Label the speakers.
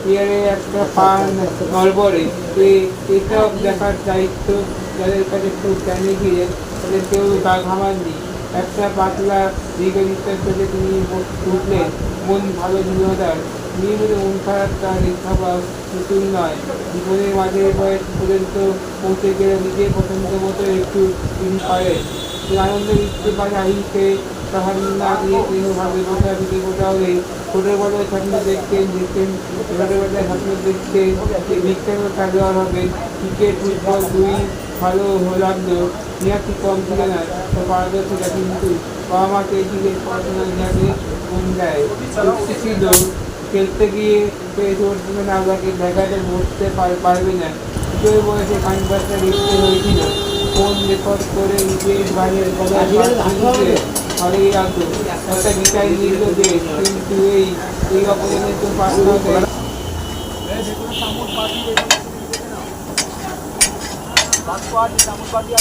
Speaker 1: চেয়ারে একটা পা নড়বড়ে, এসব দেখার দায়িত্ব যাদের কাছে খুব জানে গিয়ে তাদের কেউ গা ঘামাননি। একটা পাতলা দীর্ঘ নিঃশ্বাস থেকে তিনি উঠলেন। মন ভালো দৃঢ়তার, নিয়মিত মন খারাপ তার রেখা বা নতুন নয়। জীবনের মাঝে বয়স পর্যন্ত পৌঁছে গেলে নিজের পছন্দ মতো একটু দিন পারেন। আনন্দ দিতে পারে আহিতে তাহার না দিয়ে কোনোভাবে গোটা দিকে গোটা হয়ে ছোটোবেলায় স্বপ্ন দেখতেন ছোটোবেলায় স্বপ্ন দেখতেন যে বিখ্যাত খেলোয়াড় হবেন। ক্রিকেট ফুটবল দুই ভালো লাগলো, নিহাতি কম ছিল না তো পারদর্শিতা, কিন্তু বাবা মা চেয়েছিলেন পড়াশোনা নিহাতে মন দেয়। ছিল খেলতে গিয়ে আপনাকে জায়গাটা বসতে পারবে না। দ্বিতীয় বয়সে কানবাসটা লিখতে হয়েছিল, ফোন রেকর্ড করে নিজের বাইরের হারিয়ে রাখতো। একটা বিটাই নিল যে, কিন্তু এই অপরাধে তো পাঠাতে
Speaker 2: চামচ বাটি